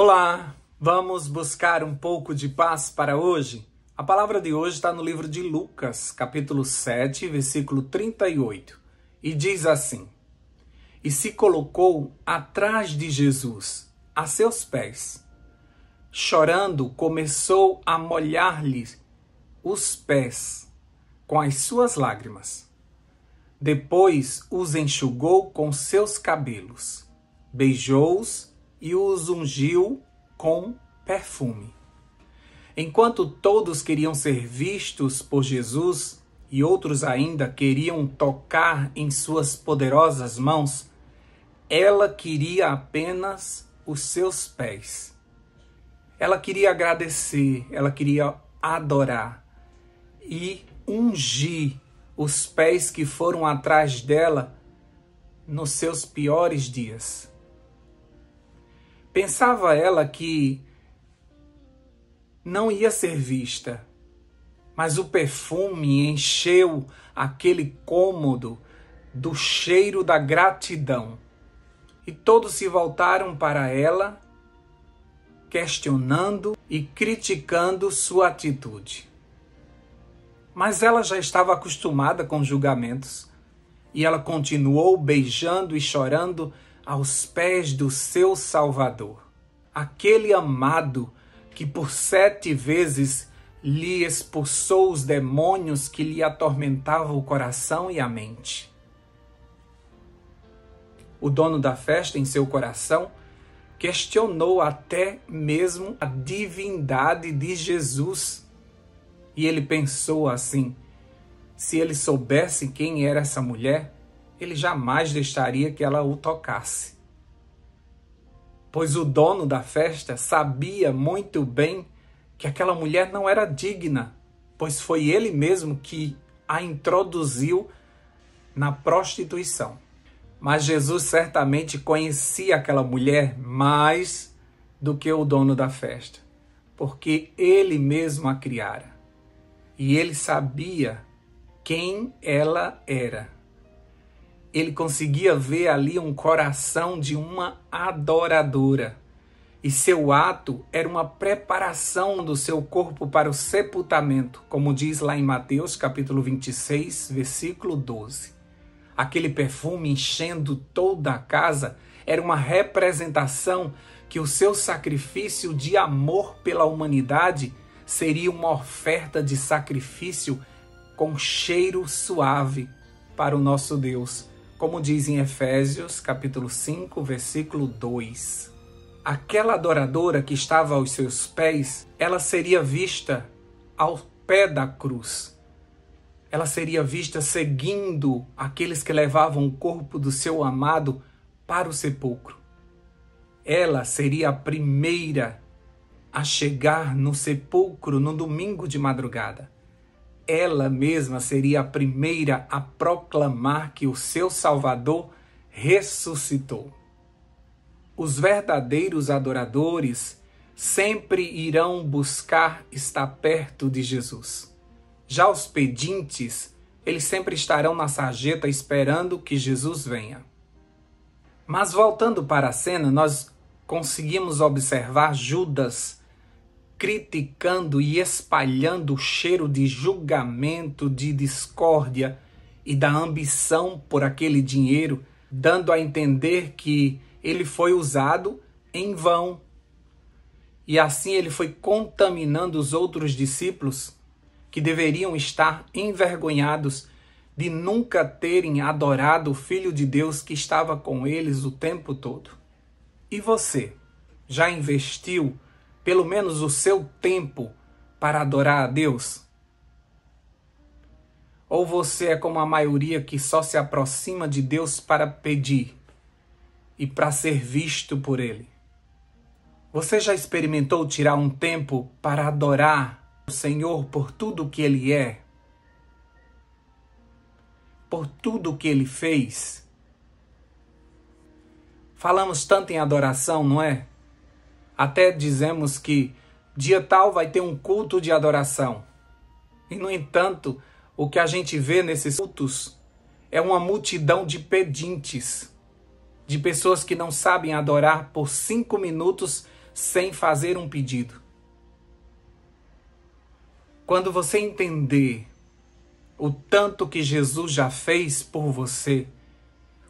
Olá, vamos buscar um pouco de paz para hoje? A palavra de hoje está no livro de Lucas, capítulo 7, versículo 38, e diz assim: E se colocou atrás de Jesus, a seus pés. Chorando, começou a molhar-lhe os pés com as suas lágrimas. Depois os enxugou com seus cabelos, beijou-os e os ungiu com perfume. Enquanto todos queriam ser vistos por Jesus e outros ainda queriam tocar em suas poderosas mãos, ela queria apenas os seus pés. Ela queria agradecer, ela queria adorar e ungir os pés que foram atrás dela nos seus piores dias. Pensava ela que não ia ser vista, mas o perfume encheu aquele cômodo do cheiro da gratidão. E todos se voltaram para ela, questionando e criticando sua atitude. Mas ela já estava acostumada com julgamentos, e ela continuou beijando e chorando aos pés do seu Salvador, aquele amado que por 7 vezes lhe expulsou os demônios que lhe atormentavam o coração e a mente. O dono da festa, em seu coração, questionou até mesmo a divindade de Jesus. E ele pensou assim: se ele soubesse quem era essa mulher, ele jamais deixaria que ela o tocasse. Pois o dono da festa sabia muito bem que aquela mulher não era digna, pois foi ele mesmo que a introduziu na prostituição. Mas Jesus certamente conhecia aquela mulher mais do que o dono da festa, porque ele mesmo a criara. E ele sabia quem ela era. Ele conseguia ver ali um coração de uma adoradora. E seu ato era uma preparação do seu corpo para o sepultamento, como diz lá em Mateus capítulo 26, versículo 12. Aquele perfume enchendo toda a casa era uma representação que o seu sacrifício de amor pela humanidade seria uma oferta de sacrifício com cheiro suave para o nosso Deus, como diz em Efésios, capítulo 5, versículo 2. Aquela adoradora que estava aos seus pés, ela seria vista ao pé da cruz. Ela seria vista seguindo aqueles que levavam o corpo do seu amado para o sepulcro. Ela seria a primeira a chegar no sepulcro no domingo de madrugada. Ela mesma seria a primeira a proclamar que o seu Salvador ressuscitou. Os verdadeiros adoradores sempre irão buscar estar perto de Jesus. Já os pedintes, eles sempre estarão na sarjeta esperando que Jesus venha. Mas voltando para a cena, nós conseguimos observar Judas criticando e espalhando o cheiro de julgamento, de discórdia e da ambição por aquele dinheiro, dando a entender que ele foi usado em vão. E assim ele foi contaminando os outros discípulos que deveriam estar envergonhados de nunca terem adorado o Filho de Deus que estava com eles o tempo todo. E você, já investiu pelo menos o seu tempo para adorar a Deus? Ou você é como a maioria que só se aproxima de Deus para pedir e para ser visto por Ele? Você já experimentou tirar um tempo para adorar o Senhor por tudo que Ele é? Por tudo que Ele fez? Falamos tanto em adoração, não é? Até dizemos que dia tal vai ter um culto de adoração. E, no entanto, o que a gente vê nesses cultos é uma multidão de pedintes, de pessoas que não sabem adorar por 5 minutos sem fazer um pedido. Quando você entender o tanto que Jesus já fez por você,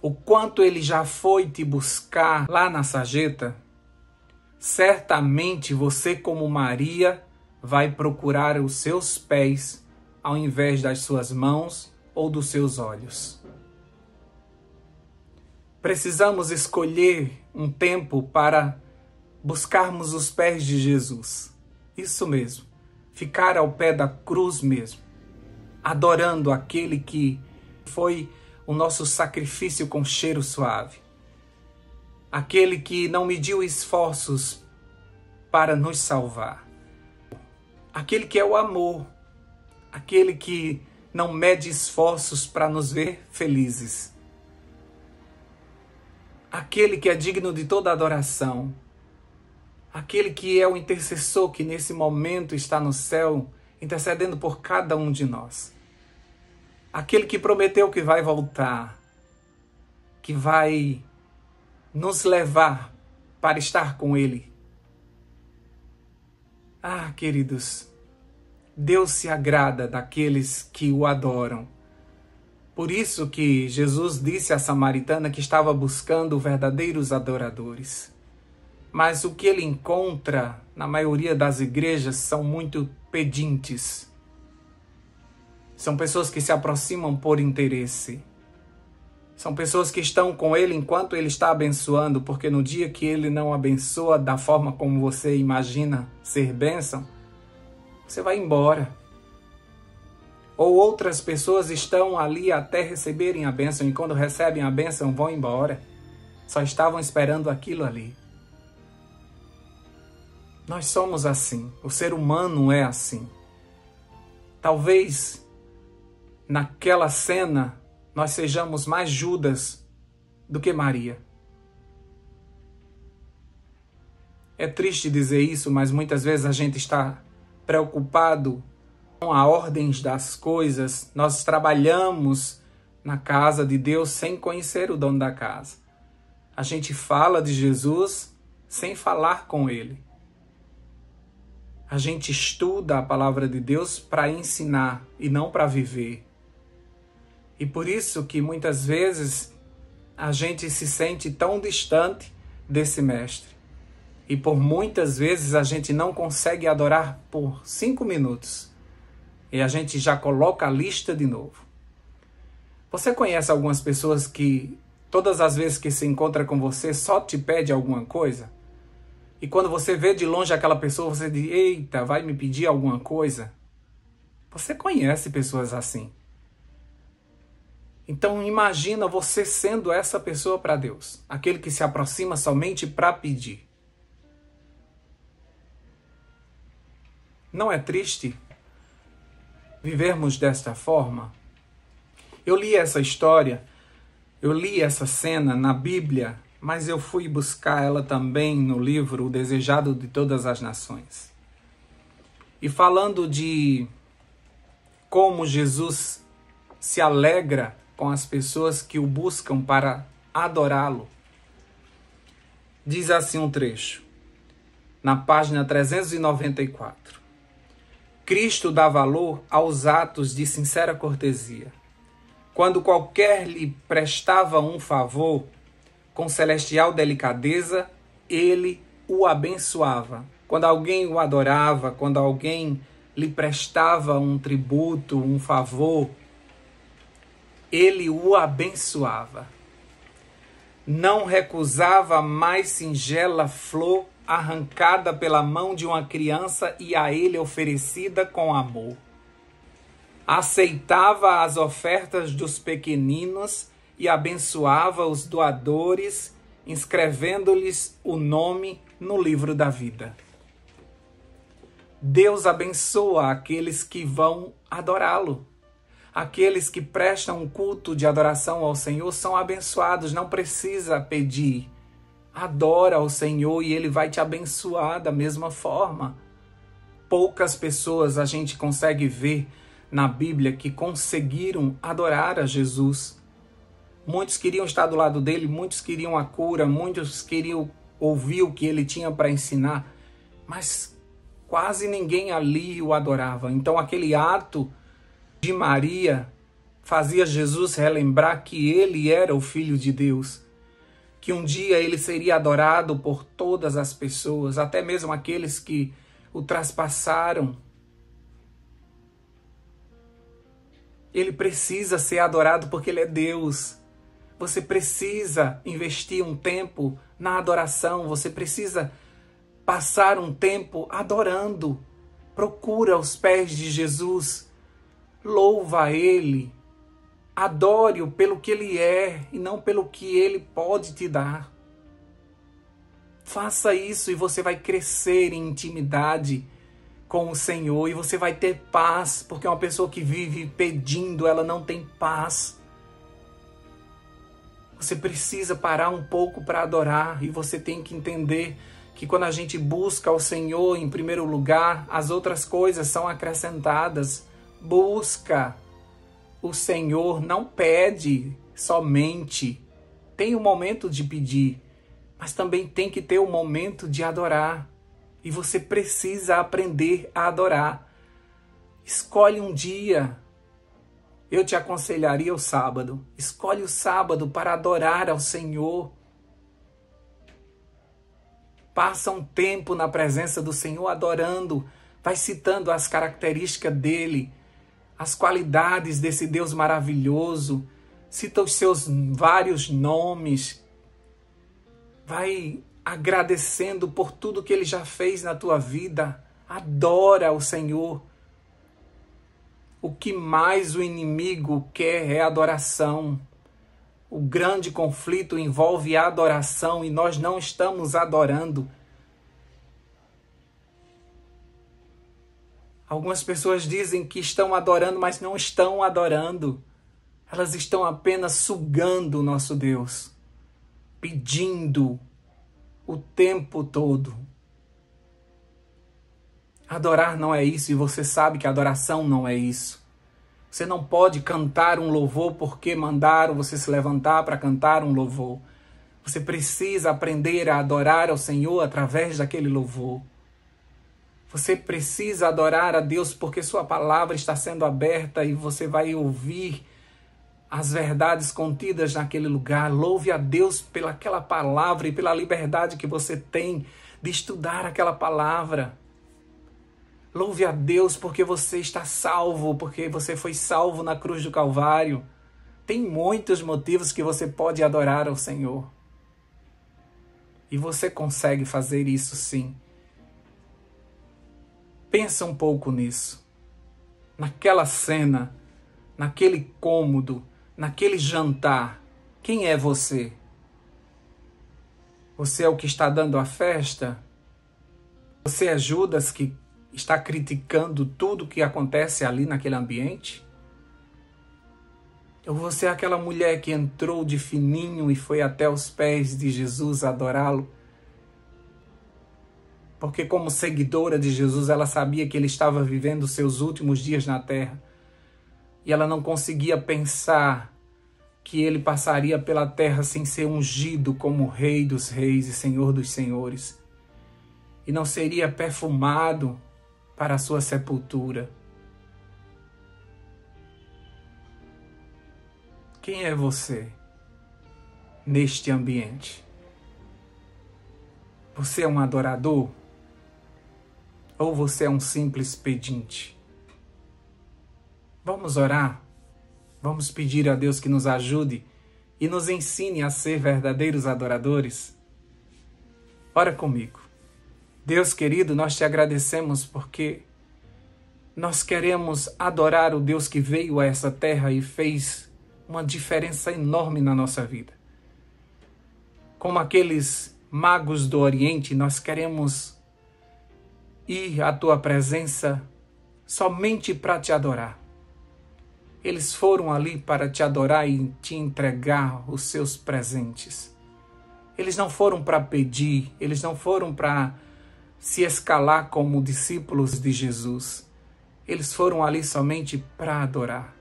o quanto ele já foi te buscar lá na sarjeta, certamente você, como Maria, vai procurar os seus pés ao invés das suas mãos ou dos seus olhos. Precisamos escolher um tempo para buscarmos os pés de Jesus. Isso mesmo, ficar ao pé da cruz mesmo, adorando aquele que foi o nosso sacrifício com cheiro suave. Aquele que não mediu esforços para nos salvar. Aquele que é o amor. Aquele que não mede esforços para nos ver felizes. Aquele que é digno de toda adoração. Aquele que é o intercessor que nesse momento está no céu, intercedendo por cada um de nós. Aquele que prometeu que vai voltar, que vai nos levar para estar com Ele. Ah, queridos, Deus se agrada daqueles que o adoram. Por isso que Jesus disse à samaritana que estava buscando verdadeiros adoradores. Mas o que ele encontra na maioria das igrejas são muito pedintes. São pessoas que se aproximam por interesse. São pessoas que estão com ele enquanto ele está abençoando, porque no dia que ele não abençoa da forma como você imagina ser bênção, você vai embora. Ou outras pessoas estão ali até receberem a bênção e quando recebem a bênção vão embora. Só estavam esperando aquilo ali. Nós somos assim. O ser humano é assim. Talvez naquela cena nós sejamos mais Judas do que Maria. É triste dizer isso, mas muitas vezes a gente está preocupado com a ordem das coisas. Nós trabalhamos na casa de Deus sem conhecer o dono da casa. A gente fala de Jesus sem falar com Ele. A gente estuda a palavra de Deus para ensinar e não para viver. E por isso que muitas vezes a gente se sente tão distante desse mestre. E por muitas vezes a gente não consegue adorar por 5 minutos. E a gente já coloca a lista de novo. Você conhece algumas pessoas que todas as vezes que se encontra com você só te pede alguma coisa? E quando você vê de longe aquela pessoa, você diz, eita, vai me pedir alguma coisa? Você conhece pessoas assim. Então imagina você sendo essa pessoa para Deus. Aquele que se aproxima somente para pedir. Não é triste vivermos desta forma? Eu li essa história, eu li essa cena na Bíblia, mas eu fui buscar ela também no livro O Desejado de Todas as Nações. E falando de como Jesus se alegra com as pessoas que o buscam para adorá-lo. Diz assim um trecho, na página 394. Cristo dá valor aos atos de sincera cortesia. Quando qualquer lhe prestava um favor, com celestial delicadeza, ele o abençoava. Quando alguém o adorava, quando alguém lhe prestava um tributo, um favor, ele o abençoava. Não recusava a mais singela flor arrancada pela mão de uma criança e a ele oferecida com amor. Aceitava as ofertas dos pequeninos e abençoava os doadores, inscrevendo-lhes o nome no livro da vida. Deus abençoa aqueles que vão adorá-lo. Aqueles que prestam um culto de adoração ao Senhor são abençoados, não precisa pedir. Adora ao Senhor e Ele vai te abençoar da mesma forma. Poucas pessoas a gente consegue ver na Bíblia que conseguiram adorar a Jesus. Muitos queriam estar do lado dele, muitos queriam a cura, muitos queriam ouvir o que ele tinha para ensinar, mas quase ninguém ali o adorava. Então aquele ato de Maria fazia Jesus relembrar que ele era o Filho de Deus, que um dia ele seria adorado por todas as pessoas, até mesmo aqueles que o traspassaram. Ele precisa ser adorado porque ele é Deus. Você precisa investir um tempo na adoração, você precisa passar um tempo adorando. Procura os pés de Jesus, louva Ele, adore-o pelo que Ele é e não pelo que Ele pode te dar. Faça isso e você vai crescer em intimidade com o Senhor e você vai ter paz, porque uma pessoa que vive pedindo, ela não tem paz. Você precisa parar um pouco para adorar e você tem que entender que quando a gente busca o Senhor em primeiro lugar, as outras coisas são acrescentadas. Busca o Senhor, não pede somente. Tem o momento de pedir, mas também tem que ter o momento de adorar. E você precisa aprender a adorar. Escolhe um dia. Eu te aconselharia o sábado. Escolhe o sábado para adorar ao Senhor. Passa um tempo na presença do Senhor adorando. Vai citando as características dele, as qualidades desse Deus maravilhoso. Cita os seus vários nomes. Vai agradecendo por tudo que ele já fez na tua vida. Adora o Senhor. O que mais o inimigo quer é adoração. O grande conflito envolve a adoração e nós não estamos adorando. Algumas pessoas dizem que estão adorando, mas não estão adorando. Elas estão apenas sugando o nosso Deus, pedindo o tempo todo. Adorar não é isso e você sabe que adoração não é isso. Você não pode cantar um louvor porque mandaram você se levantar para cantar um louvor. Você precisa aprender a adorar ao Senhor através daquele louvor. Você precisa adorar a Deus porque sua palavra está sendo aberta e você vai ouvir as verdades contidas naquele lugar. Louve a Deus pelaquela palavra e pela liberdade que você tem de estudar aquela palavra. Louve a Deus porque você está salvo, porque você foi salvo na cruz do Calvário. Tem muitos motivos que você pode adorar ao Senhor. E você consegue fazer isso sim. Pensa um pouco nisso. Naquela cena, naquele cômodo, naquele jantar, quem é você? Você é o que está dando a festa? Você é Judas que está criticando tudo que acontece ali naquele ambiente? Ou você é aquela mulher que entrou de fininho e foi até os pés de Jesus adorá-lo? Porque como seguidora de Jesus, ela sabia que ele estava vivendo os seus últimos dias na terra. E ela não conseguia pensar que ele passaria pela terra sem ser ungido como Rei dos Reis e Senhor dos Senhores. E não seria perfumado para a sua sepultura. Quem é você neste ambiente? Você é um adorador? Ou você é um simples pedinte? Vamos orar? Vamos pedir a Deus que nos ajude e nos ensine a ser verdadeiros adoradores? Ora comigo. Deus querido, nós te agradecemos porque nós queremos adorar o Deus que veio a essa terra e fez uma diferença enorme na nossa vida. Como aqueles magos do Oriente, nós queremos ir à tua presença somente para te adorar. Eles foram ali para te adorar e te entregar os seus presentes. Eles não foram para pedir, eles não foram para se escalar como discípulos de Jesus. Eles foram ali somente para adorar.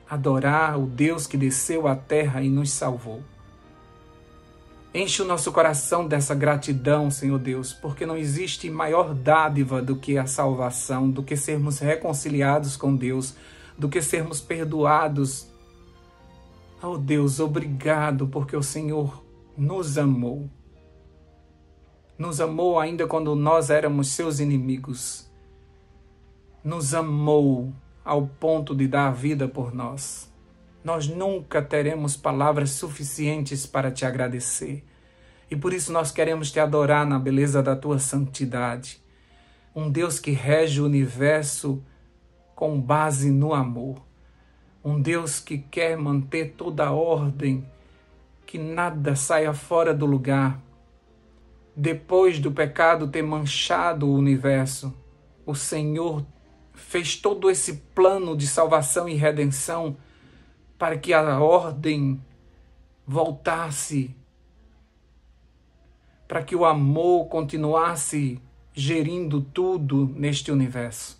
Adorar o Deus que desceu à terra e nos salvou. Enche o nosso coração dessa gratidão, Senhor Deus, porque não existe maior dádiva do que a salvação, do que sermos reconciliados com Deus, do que sermos perdoados. Oh Deus, obrigado porque o Senhor nos amou. Nos amou ainda quando nós éramos seus inimigos. Nos amou ao ponto de dar a vida por nós. Nós nunca teremos palavras suficientes para te agradecer. E por isso nós queremos te adorar na beleza da tua santidade. Um Deus que rege o universo com base no amor. Um Deus que quer manter toda a ordem, que nada saia fora do lugar. Depois do pecado ter manchado o universo, o Senhor fez todo esse plano de salvação e redenção para que a ordem voltasse, para que o amor continuasse gerindo tudo neste universo.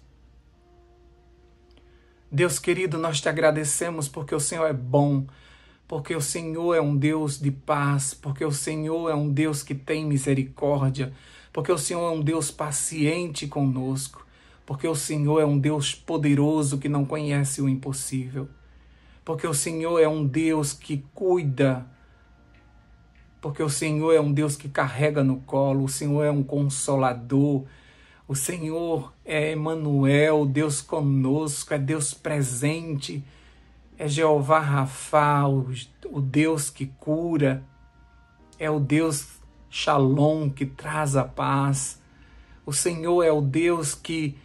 Deus querido, nós te agradecemos porque o Senhor é bom, porque o Senhor é um Deus de paz, porque o Senhor é um Deus que tem misericórdia, porque o Senhor é um Deus paciente conosco, porque o Senhor é um Deus poderoso que não conhece o impossível. Porque o Senhor é um Deus que cuida, porque o Senhor é um Deus que carrega no colo, o Senhor é um consolador, o Senhor é Emanuel, Deus conosco, é Deus presente, é Jeová Rafá, o Deus que cura, é o Deus Shalom que traz a paz, o Senhor é o Deus que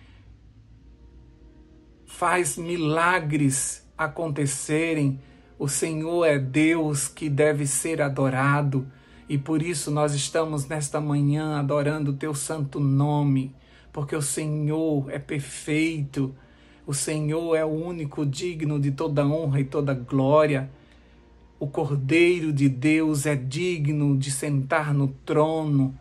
faz milagres acontecerem. O Senhor é Deus que deve ser adorado e por isso nós estamos nesta manhã adorando o teu santo nome, porque o Senhor é perfeito, o Senhor é o único digno de toda honra e toda glória. O Cordeiro de Deus é digno de sentar no trono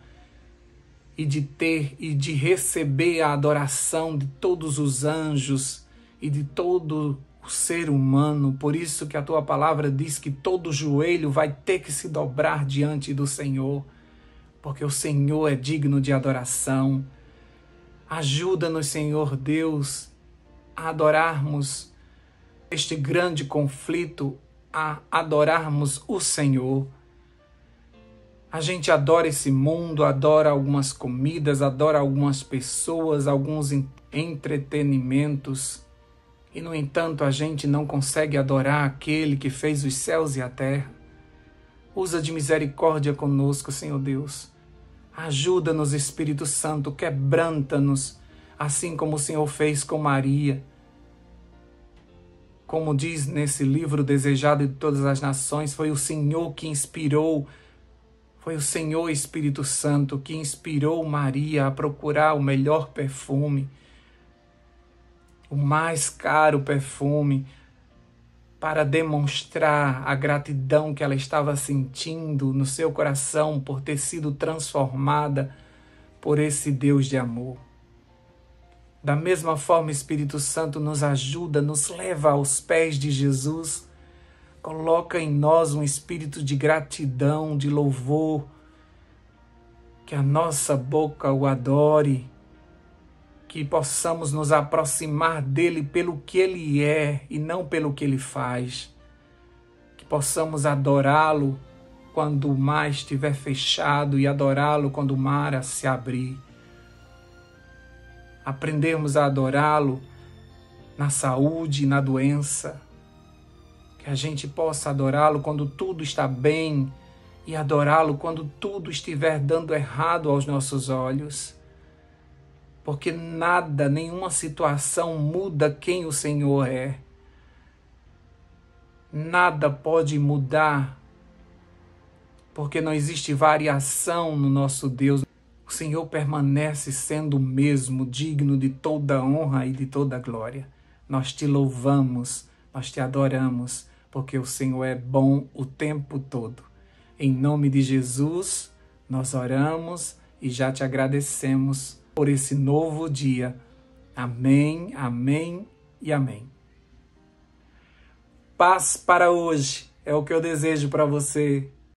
e de receber a adoração de todos os anjos e de todo o ser humano. Por isso que a tua palavra diz que todo joelho vai ter que se dobrar diante do Senhor, porque o Senhor é digno de adoração. Ajuda-nos, Senhor Deus, a adorarmos este grande conflito, a adorarmos o Senhor. A gente adora esse mundo, adora algumas comidas, adora algumas pessoas, alguns entretenimentos. E, no entanto, a gente não consegue adorar aquele que fez os céus e a terra. Usa de misericórdia conosco, Senhor Deus. Ajuda-nos, Espírito Santo, quebranta-nos, assim como o Senhor fez com Maria. Como diz nesse livro Desejado de Todas as Nações, foi o Senhor que inspirou, foi o Senhor Espírito Santo que inspirou Maria a procurar o melhor perfume, o mais caro perfume, para demonstrar a gratidão que ela estava sentindo no seu coração por ter sido transformada por esse Deus de amor. Da mesma forma, Espírito Santo nos ajuda, nos leva aos pés de Jesus, coloca em nós um espírito de gratidão, de louvor, que a nossa boca o adore, que possamos nos aproximar dele pelo que ele é e não pelo que ele faz. Que possamos adorá-lo quando o mar estiver fechado e adorá-lo quando o mar se abrir. Aprendermos a adorá-lo na saúde e na doença. Que a gente possa adorá-lo quando tudo está bem e adorá-lo quando tudo estiver dando errado aos nossos olhos. Porque nada, nenhuma situação muda quem o Senhor é. Nada pode mudar, porque não existe variação no nosso Deus. O Senhor permanece sendo o mesmo, digno de toda honra e de toda glória. Nós te louvamos, nós te adoramos, porque o Senhor é bom o tempo todo. Em nome de Jesus, nós oramos e já te agradecemos por esse novo dia. Amém, amém e amém. Paz para hoje é o que eu desejo para você.